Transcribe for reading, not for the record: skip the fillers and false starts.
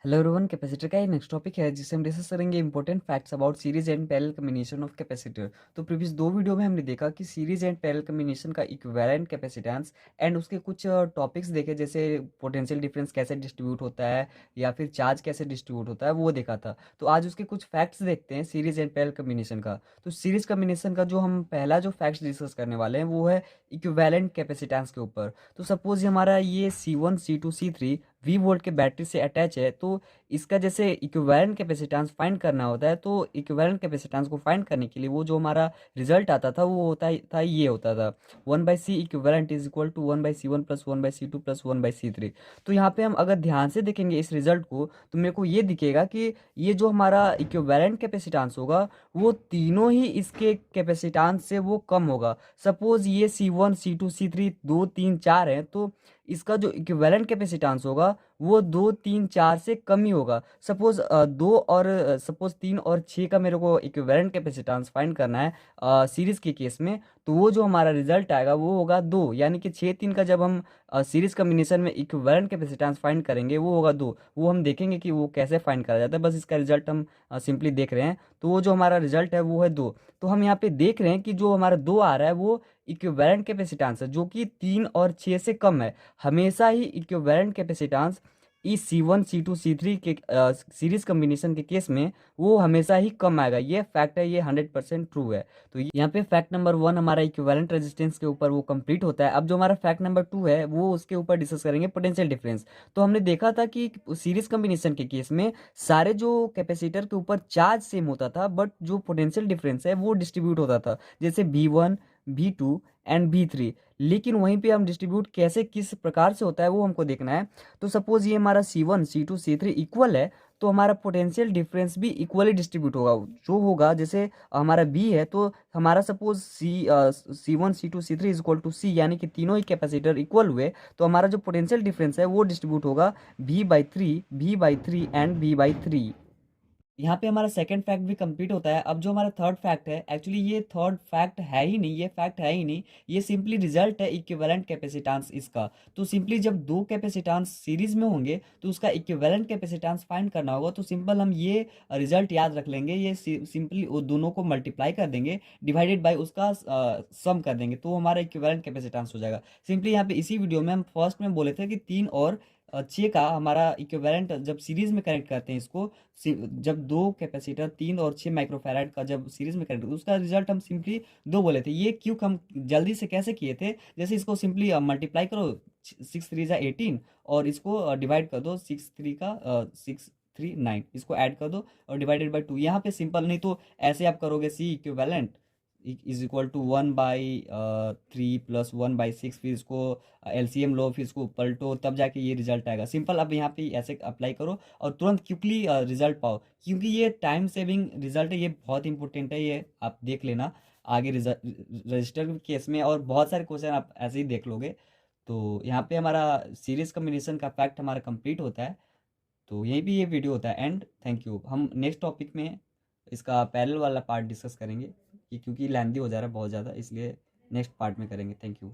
Hello everyone, capacitor का ये next topic है जिसे हम डिस्कस करेंगे important facts about series and parallel combination of capacitor. तो प्रीवियस दो वीडियो में हमने देखा कि सीरीज एंड पैरेलल कम्बिनेशन का इक्विवेलेंट कैपेसिटेंस एंड उसके कुछ टॉपिक्स देखे, जैसे पोटेंशियल डिफरेंस कैसे डिस्ट्रीब्यूट होता है या फिर चार्ज कैसे डिस्ट्रीब्यूट होता है, वो देखा था। तो आज उसके कुछ फैक्ट्स देखते हैं सीरीज एंड पैरेलल कम्बिनेशन का। तो सीरीज कम्बिनेशन का जो हम पहला जो फैक्ट्स डिस्कस करने वाले हैं वो है इक्विवेलेंट कैपेसिटेंस के ऊपर। तो सपोज हमारा ये C1 C2 C3 V volt के बैटरी से अटैच है, तो इसका जैसे इक्विवेलेंट कैपेसिटेंस फाइंड करना होता है, तो इक्विवेलेंट कैपेसिटेंस को फाइंड करने के लिए वो जो हमारा रिजल्ट आता था वो ये होता था 1/C equivalent is equal to 1/C1 plus 1/C2 plus 1/C3। तो यहाँ पे हम अगर ध्यान से देखेंगे इस रिजल्ट को, तो मेरे को ये दिखेगा कि ये जो हमारा इक्विवेलेंट कैपेसिटेंस होगा वो तीनों ही इसके कैपेसिटेंस से वो कम होगा। सपोज ये C1 C2 C3 2 3 4 है, तो इसका जो इक्विवेलेंट कैपेसिटेंस होगा वो 2 3 4 से कम ही होगा। सपोज दो और सपोज 3 और 6 का मेरे को इक्विवेलेंट कैपेसिटेंस फाइंड करना है सीरीज के केस में, तो वो जो हमारा रिजल्ट आएगा वो होगा 2, यानी कि 6 3 का जब हम सीरीज कम्बिनेशन में इक्विवेलेंट कैपेसिटेंस फाइंड करेंगे वो होगा 2। वो हम देखेंगे कि वो कैसे फाइंड करा जाता है, बस इसका रिजल्ट हम सिंपली देख रहे हैं। तो वो जो हमारा रिजल्ट है वो है 2। तो हम यहाँ पे देख रहे हैं कि जो हमारा 2 आ रहा है वो इक्विवेलेंट कैपेसिटेंस है, जो कि 3 और 6 से कम है। हमेशा ही इक्विवेलेंट कैपेसिटेंस इस C1 C2 C3 के सीरीज कम्बिनेशन के केस में वो हमेशा ही कम आएगा। ये फैक्ट है, ये 100% ट्रू है। तो यहाँ पे फैक्ट नंबर 1 हमारा इक्विवेलेंट रेजिस्टेंस के ऊपर वो कंप्लीट होता है। अब जो हमारा फैक्ट नंबर 2 है वो उसके ऊपर डिस्कस करेंगे पोटेंशियल डिफरेंस। तो हमने देखा था कि सीरीज कम्बिनेशन के केस में सारे जो कैपेसिटर के ऊपर चार्ज सेम होता था, बट जो पोटेंशियल डिफरेंस है वो डिस्ट्रीब्यूट होता था, जैसे V1 V2 एंड V3। लेकिन वहीं पे हम डिस्ट्रीब्यूट कैसे किस प्रकार से होता है वो हमको देखना है। तो सपोज ये हमारा C1 C2 C3 इक्वल है, तो हमारा पोटेंशियल डिफरेंस भी इक्वली डिस्ट्रीब्यूट होगा। जो होगा जैसे हमारा B है, तो हमारा suppose C1 C2 C3 is equal to C, यानी कि तीनों ही कैपेसिटर इक्वल हुए, तो हमारा जो पोटेंशियल डिफरेंस है वो डिस्ट्रीब्यूट होगा V/3 एंड V/3। यहाँ पे हमारा सेकंड फैक्ट भी कंप्लीट होता है। अब जो हमारा थर्ड फैक्ट है, एक्चुअली ये थर्ड फैक्ट है ही नहीं, ये फैक्ट है ही नहीं, ये सिंपली रिजल्ट है इक्विवेलेंट कैपेसिटेंस इसका। तो सिंपली जब दो कैपेसिटेंस सीरीज में होंगे तो उसका इक्विवेलेंट कैपेसिटेंस फाइंड करना होगा। तो सिंपल हम ये रिजल्ट याद रख लेंगे, ये सिंपली वो दोनों को मल्टीप्लाई कर देंगे, डिवाइडेड बाय उसका सम कर देंगे, तो हमारा इक्विवेलेंट कैपेसिटेंस हो जाएगा। सिंपली यहाँ पे इसी वीडियो में हम फर्स्ट में बोले थे कि 3 और 6 का हमारा इक्विवेलेंट जब सीरीज में कनेक्ट करते हैं इसको, जब दो कैपेसिटर 3 और 6 माइक्रोफैराड का जब सीरीज में कनेक्ट, उसका रिजल्ट हम सिंपली 2 बोले थे। ये क्यों हम जल्दी से कैसे किए थे, जैसे इसको सिंपली मल्टीप्लाई करो, 6 3 = 18, और इसको डिवाइड कर दो, 6 3 9, इसको ऐड कर दो और डिवाइडेड बाई 2। यहाँ पे सिंपल, नहीं तो ऐसे आप करोगे C equivalent is equal to 1/3 plus 1/6, फिर इसको एलसीएम लो, फिर इसको पलटो, तब जाके ये रिजल्ट आएगा। सिंपल अब यहाँ पे ऐसे अप्लाई करो और तुरंत क्विकली रिजल्ट पाओ, क्योंकि ये टाइम सेविंग रिजल्ट है, ये बहुत इंपॉर्टेंट है, ये आप देख लेना आगे रजिस्टर केस में, और बहुत सारे क्वेश्चन आप ऐसे ही देख लोगे। तो यहाँ पे हमारा सीरीज कम्बिनेशन का फैक्ट हमारा कंप्लीट होता है। तो यहीं भी ये वीडियो होता है एंड थैंक यू। हम नेक्स्ट टॉपिक में इसका पैरेलल वाला पार्ट डिस्कस करेंगे, क्योंकि लेंदी हो जा रहा है बहुत ज़्यादा, इसलिए नेक्स्ट पार्ट में करेंगे। Thank you.